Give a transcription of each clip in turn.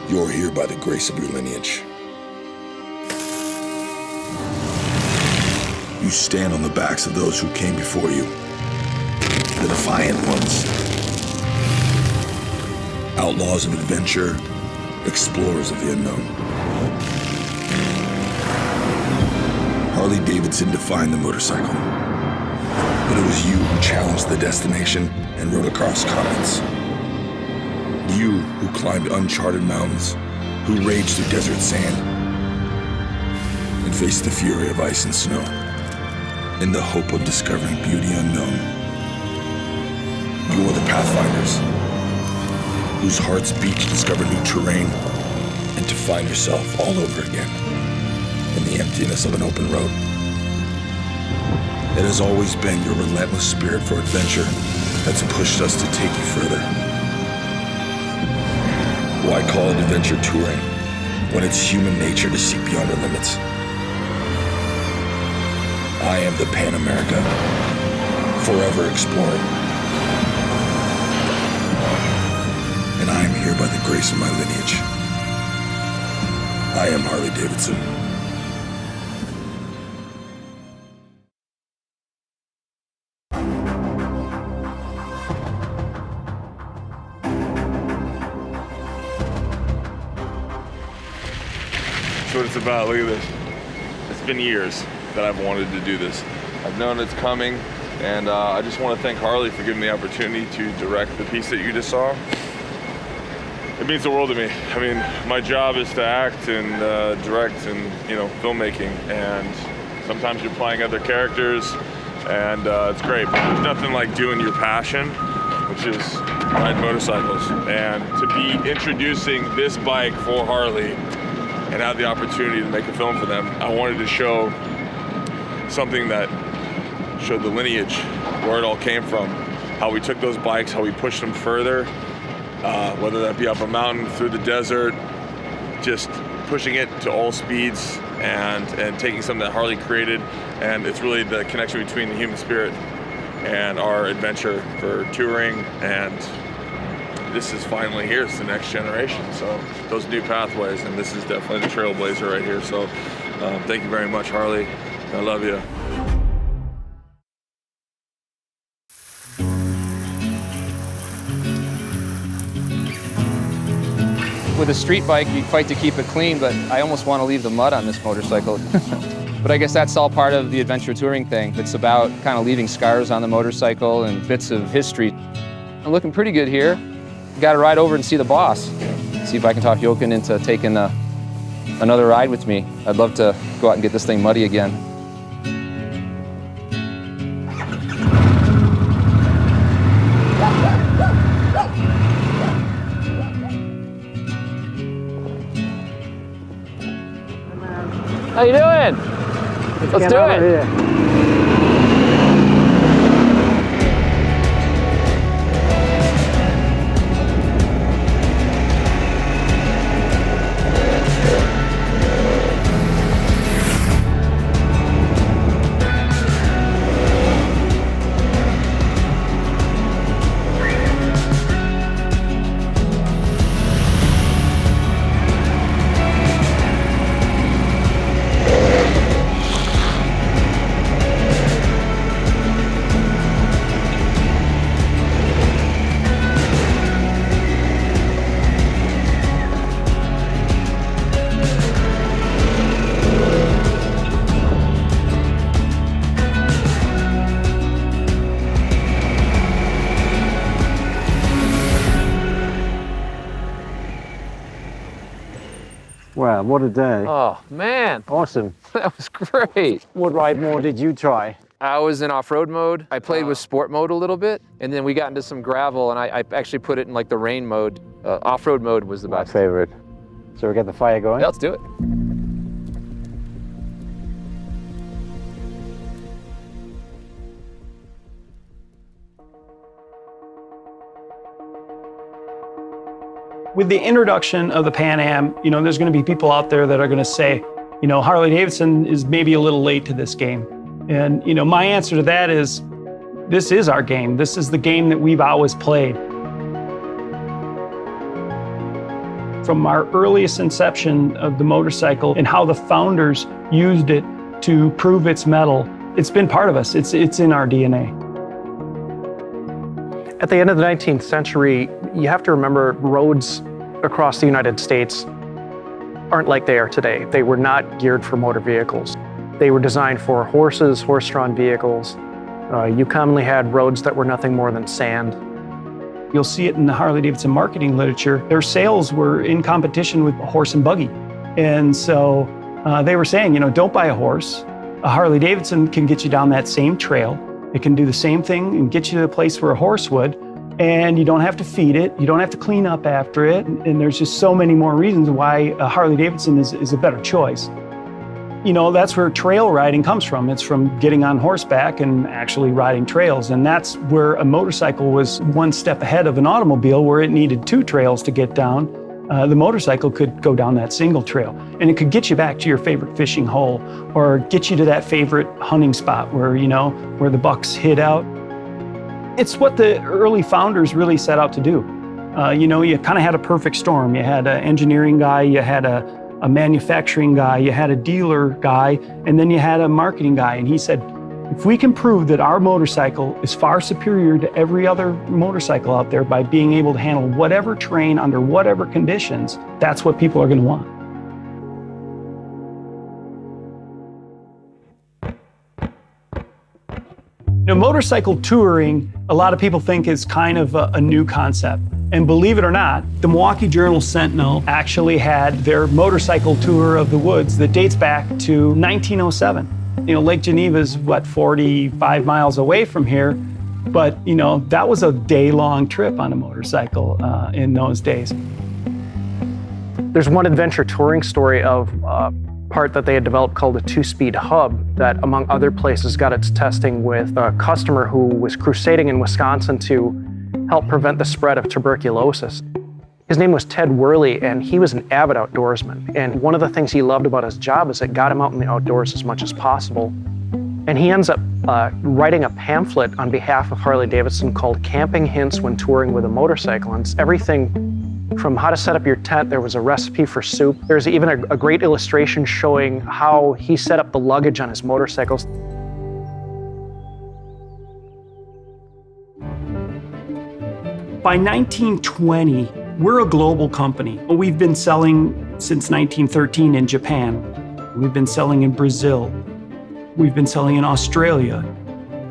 You're here by the grace of your lineage. You stand on the backs of those who came before you, the defiant ones. Outlaws of adventure, explorers of the unknown. Harley Davidson defined the motorcycle, but it was you who challenged the destination and rode across continents. You who climbed uncharted mountains, who raged through desert sand, and faced the fury of ice and snow, in the hope of discovering beauty unknown. You're the pathfinders, whose hearts beat to discover new terrain and to find yourself all over again in the emptiness of an open road. It has always been your relentless spirit for adventure that's pushed us to take you further. Why call it adventure touring when it's human nature to seek beyond our limits? I am the PanAmerica, forever exploring. And I am here by the grace of my lineage. I am Harley Davidson. That's what it's about. Look at this. It's been years that I've wanted to do this. I've known it's coming, and I just want to thank Harley for giving me the opportunity to direct the piece that you just saw. It means the world to me. I mean, my job is to act and direct and, filmmaking, and sometimes you're playing other characters, and it's great. But there's nothing like doing your passion, which is riding motorcycles. And to be introducing this bike for Harley and have the opportunity to make a film for them, I wanted to show something that showed the lineage, where it all came from, how we took those bikes, how we pushed them further, whether that be up a mountain, through the desert, just pushing it to all speeds and taking something that Harley created. And it's really the connection between the human spirit and our adventure for touring, and this is finally here. It's the next generation. So those new pathways, and this is definitely the trailblazer right here. So thank you very much, Harley. I love you. With a street bike, you fight to keep it clean, but I almost want to leave the mud on this motorcycle. But I guess that's all part of the adventure touring thing. It's about kind of leaving scars on the motorcycle and bits of history. I'm looking pretty good here. Got to ride over and see the boss. See if I can talk Jochen into taking another ride with me. I'd love to go out and get this thing muddy again. How you doing? Let's do it. Wow, what a day. Oh, man. Awesome. That was great. What ride more did you try? I was in off-road mode. I played with sport mode a little bit, and then we got into some gravel, and I actually put it in like the rain mode. Off-road mode was the best. My favorite. So we get the fire going? Yeah, let's do it. With the introduction of the Pan Am, there's going to be people out there that are going to say, Harley Davidson is maybe a little late to this game. And, my answer to that is, this is our game. This is the game that we've always played. from our earliest inception of the motorcycle and how the founders used it to prove its mettle. It's been part of us. It's in our DNA. At the end of the 19th century, you have to remember roads across the United States aren't like they are today. They were not geared for motor vehicles. They were designed for horses, horse-drawn vehicles. You commonly had roads that were nothing more than sand. You'll see it in the Harley Davidson marketing literature. Their sales were in competition with a horse and buggy. And so they were saying, don't buy a horse. A Harley Davidson can get you down that same trail. It can do the same thing and get you to the place where a horse would. And you don't have to feed it. You don't have to clean up after it. And there's just so many more reasons why a Harley Davidson is a better choice. That's where trail riding comes from. It's from getting on horseback and actually riding trails. And that's where a motorcycle was one step ahead of an automobile, where it needed two trails to get down. The motorcycle could go down that single trail, and it could get you back to your favorite fishing hole or get you to that favorite hunting spot where the bucks hid out. It's what the early founders really set out to do. You kind of had a perfect storm. You had an engineering guy, you had a manufacturing guy, you had a dealer guy, and then you had a marketing guy. And he said, if we can prove that our motorcycle is far superior to every other motorcycle out there by being able to handle whatever terrain under whatever conditions, that's what people are going to want. Motorcycle touring, a lot of people think is kind of a new concept. And believe it or not, the Milwaukee Journal-Sentinel actually had their motorcycle tour of the woods that dates back to 1907. Lake Geneva's, 45 miles away from here, but, that was a day-long trip on a motorcycle in those days. There's one adventure touring story of part that they had developed called a two-speed hub that, among other places, got its testing with a customer who was crusading in Wisconsin to help prevent the spread of tuberculosis. His name was Ted Worley, and he was an avid outdoorsman. And one of the things he loved about his job is it got him out in the outdoors as much as possible. And he ends up writing a pamphlet on behalf of Harley Davidson called Camping Hints When Touring with a Motorcycle. And it's everything from how to set up your tent. There was a recipe for soup. There's even a great illustration showing how he set up the luggage on his motorcycles. By 1920, we're a global company. We've been selling since 1913 in Japan. We've been selling in Brazil. We've been selling in Australia,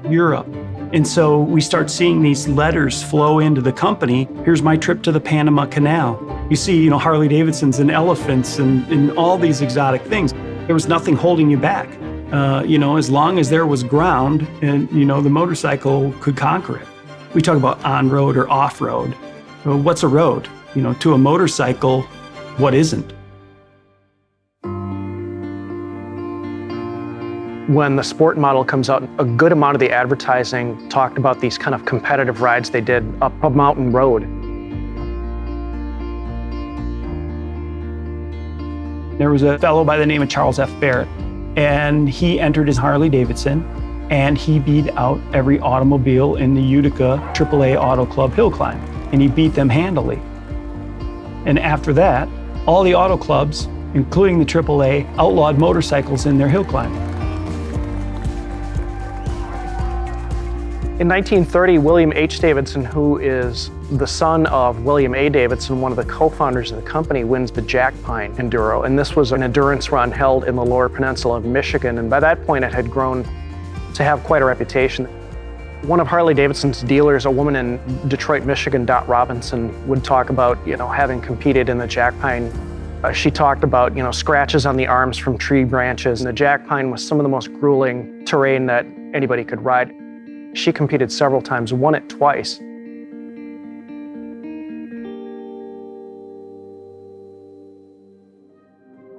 Europe. And so we start seeing these letters flow into the company. Here's my trip to the Panama Canal. You see, Harley Davidsons and elephants and all these exotic things. There was nothing holding you back. As long as there was ground and, the motorcycle could conquer it. We talk about on-road or off-road. Well, what's a road? To a motorcycle, what isn't? When the sport model comes out, a good amount of the advertising talked about these kind of competitive rides they did up a mountain road. There was a fellow by the name of Charles F. Barrett, and he entered his Harley Davidson, and he beat out every automobile in the Utica AAA Auto Club hill climb, and he beat them handily. And after that, all the auto clubs, including the AAA, outlawed motorcycles in their hill climb. In 1930, William H. Davidson, who is the son of William A. Davidson, one of the co-founders of the company, wins the Jack Pine Enduro. And this was an endurance run held in the Lower Peninsula of Michigan. And by that point, it had grown to have quite a reputation. One of Harley Davidson's dealers, a woman in Detroit, Michigan, Dot Robinson, would talk about, having competed in the Jack Pine. She talked about, scratches on the arms from tree branches. And the Jack Pine was some of the most grueling terrain that anybody could ride. She competed several times, won it twice.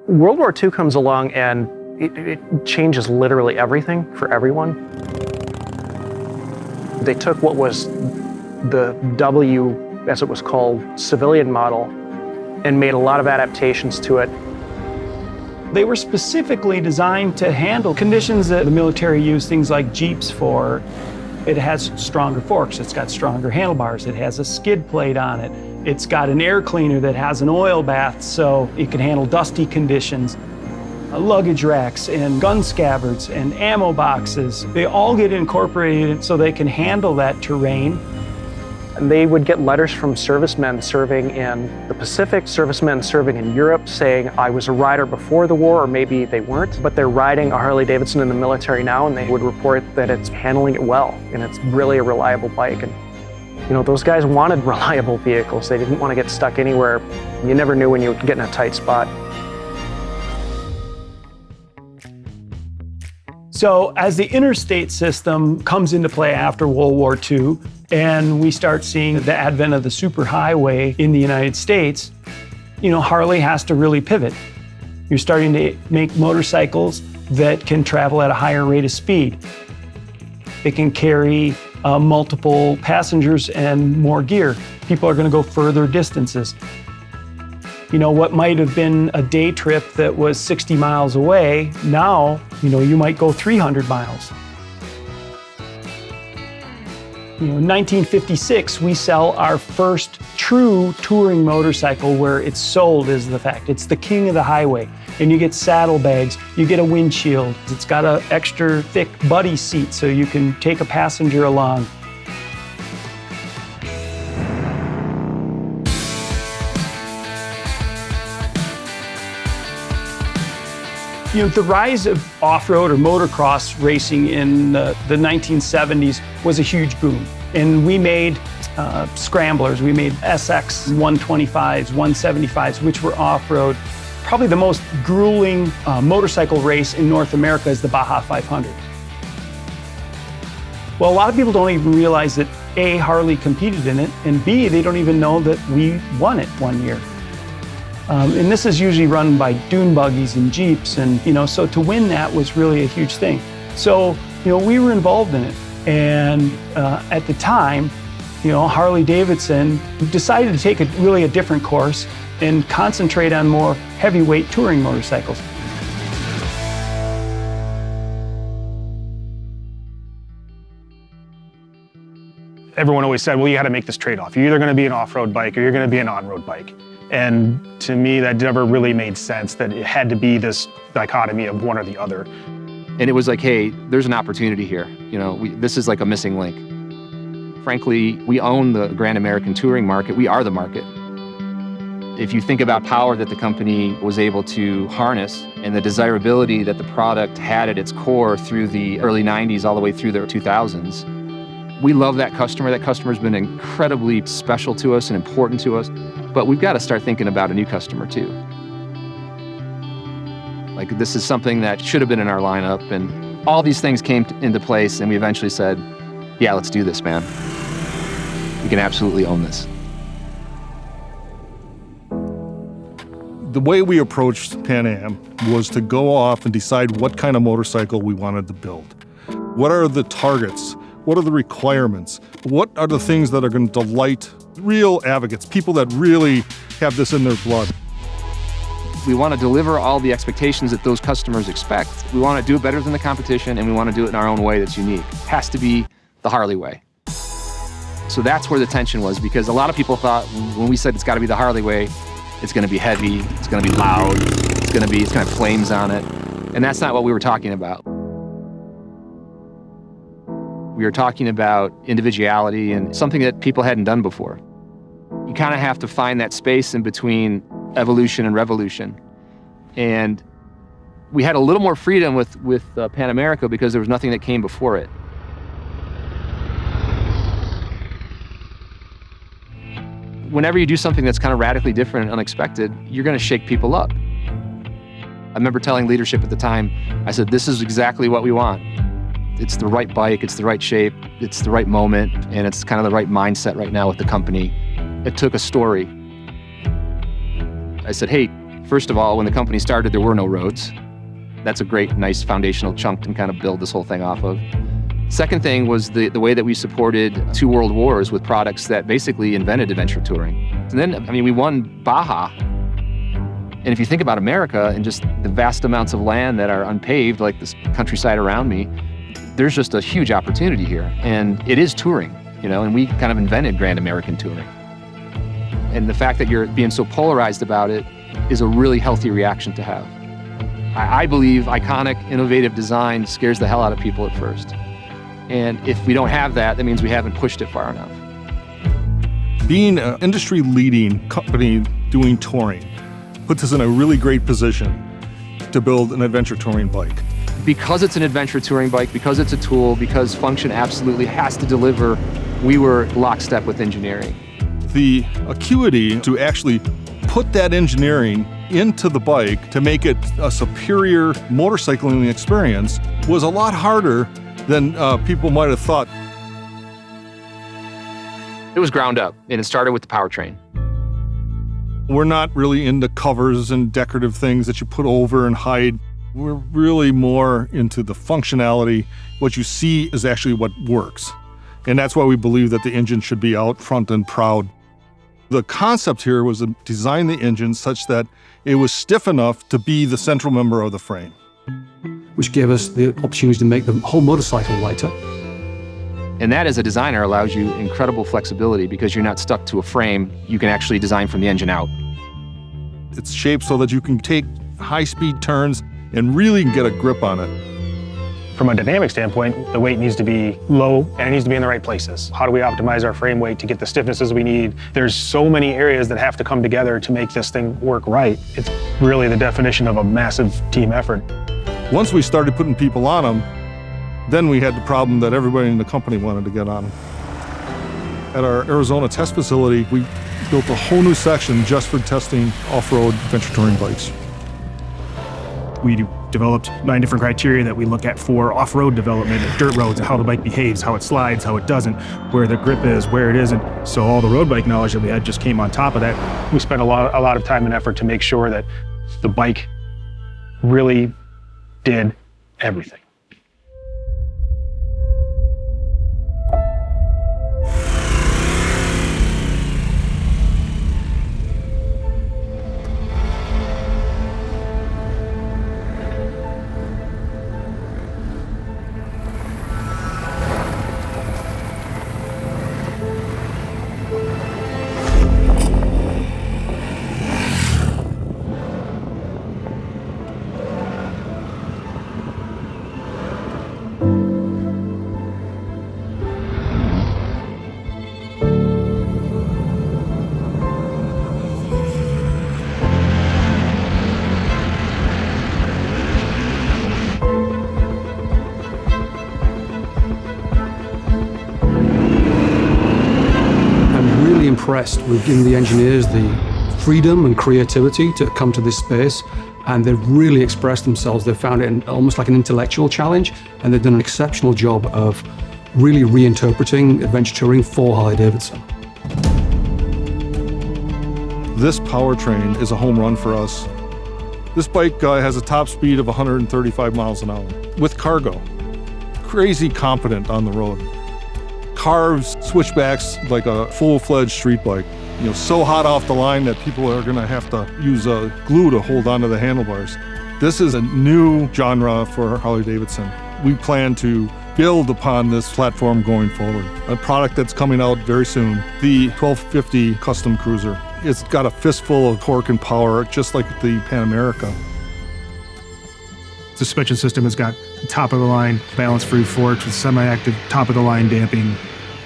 World War II comes along and it changes literally everything for everyone. They took what was the W, as it was called, civilian model, and made a lot of adaptations to it. They were specifically designed to handle conditions that the military used things like Jeeps for. It has stronger forks, it's got stronger handlebars, it has a skid plate on it, It's got an air cleaner that has an oil bath so it can handle dusty conditions. Luggage racks and gun scabbards and ammo boxes, they all get incorporated so they can handle that terrain. And they would get letters from servicemen serving in the Pacific, servicemen serving in Europe saying, I was a rider before the war, or maybe they weren't, but they're riding a Harley Davidson in the military now, and they would report that it's handling it well, and it's really a reliable bike. And you know, those guys wanted reliable vehicles. They didn't want to get stuck anywhere. You never knew when you would get in a tight spot. So as the interstate system comes into play after World War II, and we start seeing the advent of the superhighway in the United States, you know, Harley has to really pivot. You're starting to make motorcycles that can travel at a higher rate of speed. They can carry multiple passengers and more gear. People are going to go further distances. You know, what might have been a day trip that was 60 miles away, now, you know, you might go 300 miles. You know, in 1956, we sell our first true touring motorcycle where it's sold is the fact. It's the king of the highway. And you get saddlebags, you get a windshield. It's got an extra thick buddy seat so you can take a passenger along. You know, the rise of off-road or motocross racing in the 1970s was a huge boom. And we made scramblers, we made SX 125s, 175s, which were off-road. Probably the most grueling motorcycle race in North America is the Baja 500. Well, a lot of people don't even realize that A, Harley competed in it, and B, they don't even know that we won it one year. And this is usually run by dune buggies and Jeeps, and you know, so to win that was really a huge thing. So, you know, we were involved in it, and at the time, you know, Harley Davidson decided to take really a different course and concentrate on more heavyweight touring motorcycles. Everyone always said, well, you got to make this trade-off. You're either going to be an off-road bike or you're going to be an on-road bike. And to me, that never really made sense, that it had to be this dichotomy of one or the other. And it was like, hey, there's an opportunity here. You know, this is like a missing link. Frankly, we own the Grand American touring market. We are the market. If you think about power that the company was able to harness and the desirability that the product had at its core through the early 90s all the way through the 2000s, we love that customer. That customer's been incredibly special to us and important to us. But we've got to start thinking about a new customer too. Like, this is something that should have been in our lineup, and all these things came into place, and we eventually said, yeah, let's do this, man. We can absolutely own this. The way we approached Pan Am was to go off and decide what kind of motorcycle we wanted to build. What are the targets? What are the requirements? What are the things that are going to delight real advocates, people that really have this in their blood? We want to deliver all the expectations that those customers expect. We want to do it better than the competition, and we want to do it in our own way that's unique. It has to be the Harley way. So that's where the tension was, because a lot of people thought when we said it's got to be the Harley way, it's going to be heavy, it's going to be loud, it's going to have flames on it. And that's not what we were talking about. We were talking about individuality and something that people hadn't done before. You kind of have to find that space in between evolution and revolution. And we had a little more freedom with PanAmerica because there was nothing that came before it. Whenever you do something that's kind of radically different and unexpected, you're going to shake people up. I remember telling leadership at the time, I said, this is exactly what we want. It's the right bike, it's the right shape, it's the right moment, and it's kind of the right mindset right now with the company. It took a story. I said, hey, first of all, when the company started, there were no roads. That's a great, nice foundational chunk to kind of build this whole thing off of. Second thing was the way that we supported 2 world wars with products that basically invented adventure touring. And then, I mean, we won Baja. And if you think about America and just the vast amounts of land that are unpaved, like this countryside around me, there's just a huge opportunity here. And it is touring, you know, and we kind of invented Grand American touring. And the fact that you're being so polarized about it is a really healthy reaction to have. I believe iconic, innovative design scares the hell out of people at first. And if we don't have that, that means we haven't pushed it far enough. Being an industry-leading company doing touring puts us in a really great position to build an adventure touring bike. Because it's an adventure touring bike, because it's a tool, because function absolutely has to deliver, we were lockstep with engineering. The acuity to actually put that engineering into the bike to make it a superior motorcycling experience was a lot harder than people might have thought. It was ground up, and it started with the powertrain. We're not really into covers and decorative things that you put over and hide. We're really more into the functionality. What you see is actually what works. And that's why we believe that the engine should be out front and proud. The concept here was to design the engine such that it was stiff enough to be the central member of the frame. Which gave us the opportunity to make the whole motorcycle lighter. And that, as a designer, allows you incredible flexibility because you're not stuck to a frame. You can actually design from the engine out. It's shaped so that you can take high-speed turns and really get a grip on it. From a dynamic standpoint, the weight needs to be low and it needs to be in the right places. How do we optimize our frame weight to get the stiffnesses we need? There's so many areas that have to come together to make this thing work right. It's really the definition of a massive team effort. Once we started putting people on them, then we had the problem that everybody in the company wanted to get on them. At our Arizona test facility, we built a whole new section just for testing off-road adventure touring bikes. We developed 9 different criteria that we look at for off-road development, dirt roads, how the bike behaves, how it slides, how it doesn't, where the grip is, where it isn't. So all the road bike knowledge that we had just came on top of that. We spent a lot of time and effort to make sure that the bike really did everything. Impressed. We've given the engineers the freedom and creativity to come to this space, and they've really expressed themselves. They've found it almost like an intellectual challenge, and they've done an exceptional job of really reinterpreting adventure touring for Harley Davidson. This powertrain is a home run for us. This bike has a top speed of 135 miles an hour with cargo. Crazy competent on the road. Carves switchbacks like a full-fledged street bike. You know, so hot off the line that people are gonna have to use glue to hold onto the handlebars. This is a new genre for Harley Davidson. We plan to build upon this platform going forward. A product that's coming out very soon, the 1250 Custom Cruiser. It's got a fistful of torque and power, just like the PanAmerica. The suspension system has got top-of-the-line balance-free forks with semi-active top-of-the-line damping,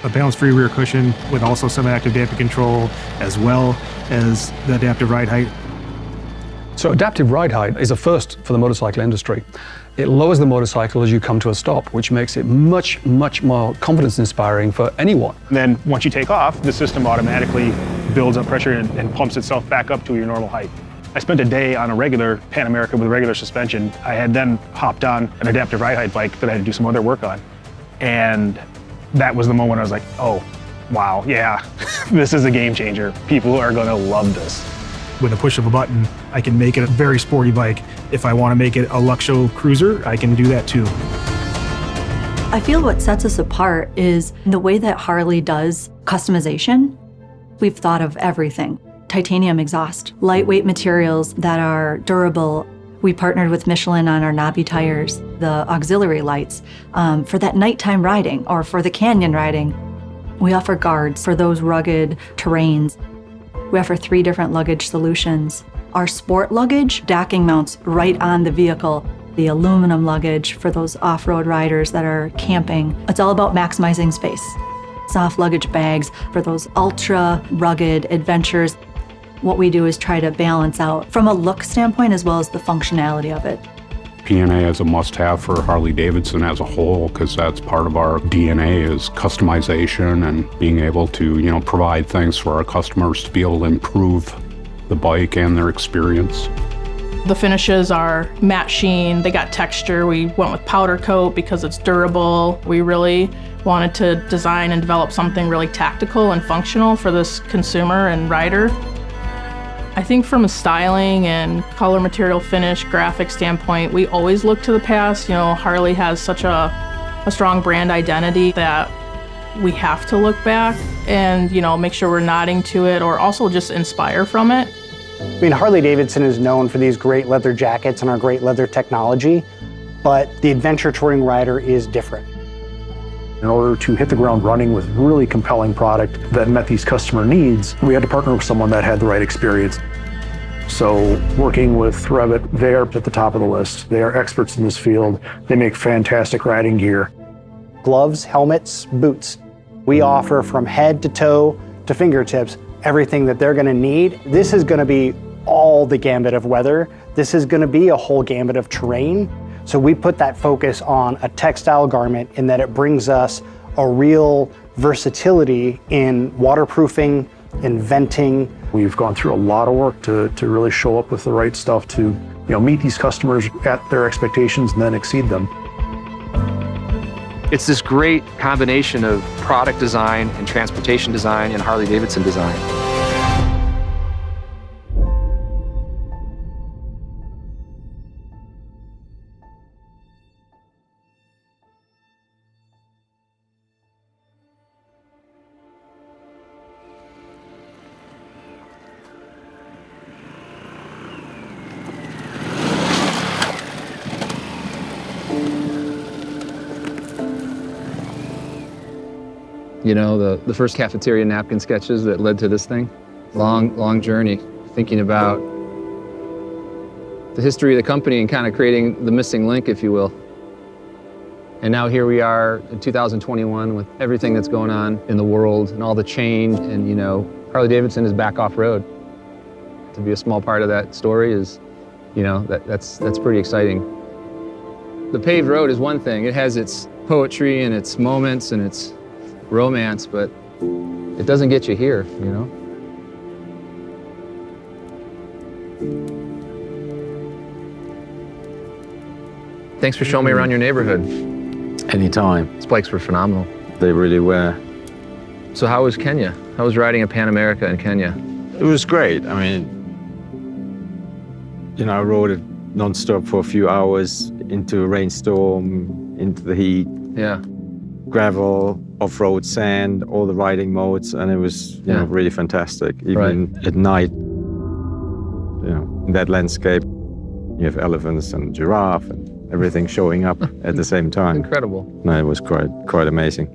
a balance-free rear cushion with also semi-active damping control, as well as the adaptive ride height. So adaptive ride height is a first for the motorcycle industry. It lowers the motorcycle as you come to a stop, which makes it much, much more confidence-inspiring for anyone. And then once you take off, the system automatically builds up pressure and pumps itself back up to your normal height. I spent a day on a regular PanAmerica with regular suspension. I had then hopped on an adaptive ride height bike that I had to do some other work on. And that was the moment I was like, oh, wow, yeah, this is a game changer. People are gonna love this. With a push of a button, I can make it a very sporty bike. If I wanna make it a Luxo cruiser, I can do that too. I feel what sets us apart is the way that Harley does customization. We've thought of everything. Titanium exhaust, lightweight materials that are durable. We partnered with Michelin on our knobby tires, the auxiliary lights, for that nighttime riding or for the canyon riding. We offer guards for those rugged terrains. We offer 3 different luggage solutions. Our sport luggage, docking mounts right on the vehicle. The aluminum luggage for those off-road riders that are camping. It's all about maximizing space. Soft luggage bags for those ultra rugged adventures. What we do is try to balance out from a look standpoint as well as the functionality of it. P&A is a must-have for Harley Davidson as a whole, because that's part of our DNA is customization and being able to, provide things for our customers to be able to improve the bike and their experience. The finishes are matte sheen, they got texture. We went with powder coat because it's durable. We really wanted to design and develop something really tactical and functional for this consumer and rider. I think from a styling and color, material, finish, graphic standpoint, we always look to the past. Harley has such a strong brand identity that we have to look back and, make sure we're nodding to it or also just inspire from it. Harley Davidson is known for these great leather jackets and our great leather technology, but the adventure touring rider is different. In order to hit the ground running with really compelling product that met these customer needs, we had to partner with someone that had the right experience. So working with Revit, they are at the top of the list. They are experts in this field. They make fantastic riding gear. Gloves, helmets, boots. We offer from head to toe to fingertips everything that they're going to need. This is going to be all the gambit of weather. This is going to be a whole gambit of terrain. So we put that focus on a textile garment in that it brings us a real versatility in waterproofing, in venting. We've gone through a lot of work to really show up with the right stuff to meet these customers at their expectations and then exceed them. It's this great combination of product design and transportation design and Harley Davidson design. The first cafeteria napkin sketches that led to this thing. Long journey, thinking about the history of the company and kind of creating the missing link, if you will. And now here we are in 2021 with everything that's going on in the world and all the change. And Harley Davidson is back off-road. To be a small part of that story is, that's pretty exciting. The paved road is one thing. It has its poetry and its moments and its romance, but it doesn't get you here, Thanks for showing me around your neighborhood. Anytime. These bikes were phenomenal. They really were. So how was Kenya? How was riding a PanAmerica in Kenya? It was great. I rode it non-stop for a few hours into a rainstorm, into the heat. Yeah. Gravel, off-road sand, all the riding modes, and it was really fantastic. Even at night, in that landscape, you have elephants and giraffe and everything showing up at the same time. Incredible. No, it was quite amazing.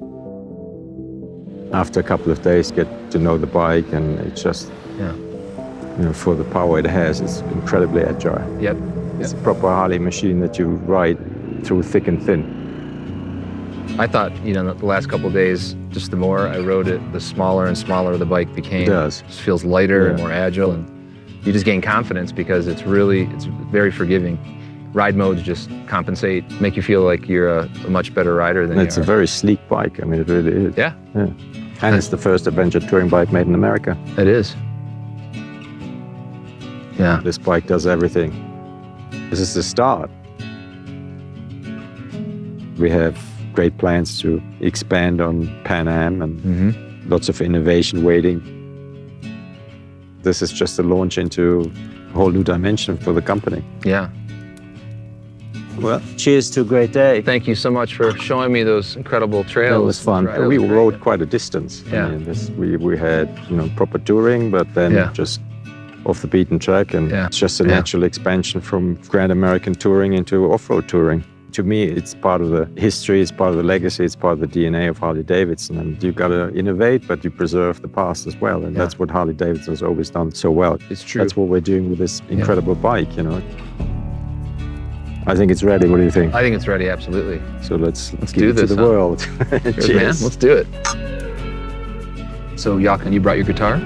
After a couple of days, get to know the bike, and it's just, for the power it has, it's incredibly agile. Yep. It's a proper Harley machine that you ride through thick and thin. I thought, the last couple of days, just the more I rode it, the smaller and smaller the bike became. It does. It just feels lighter and more agile, and you just gain confidence because it's very forgiving. Ride modes just compensate, make you feel like you're a much better rider than you are. It's a very sleek bike. It really is. Yeah. And it's the first adventure touring bike made in America. It is. Yeah. This bike does everything. This is the start. We have great plans to expand on Pan Am and lots of innovation waiting. This is just a launch into a whole new dimension for the company. Yeah. Well, cheers to a great day. Thank you so much for showing me those incredible trails. That was fun. We rode quite a distance. Yeah. We had proper touring, but then just off the beaten track, and it's just a natural expansion from Grand American touring into off-road touring. to me, it's part of the history, it's part of the legacy, it's part of the DNA of Harley Davidson. And you've got to innovate, but you preserve the past as well. And that's what Harley Davidson has always done so well. It's true. That's what we're doing with this incredible bike, you know. I think it's ready. What do you think? I think it's ready, absolutely. So let's do give it this, to the world. Cheers, Cheers. man. Let's do it. So, Jochen, you brought your guitar?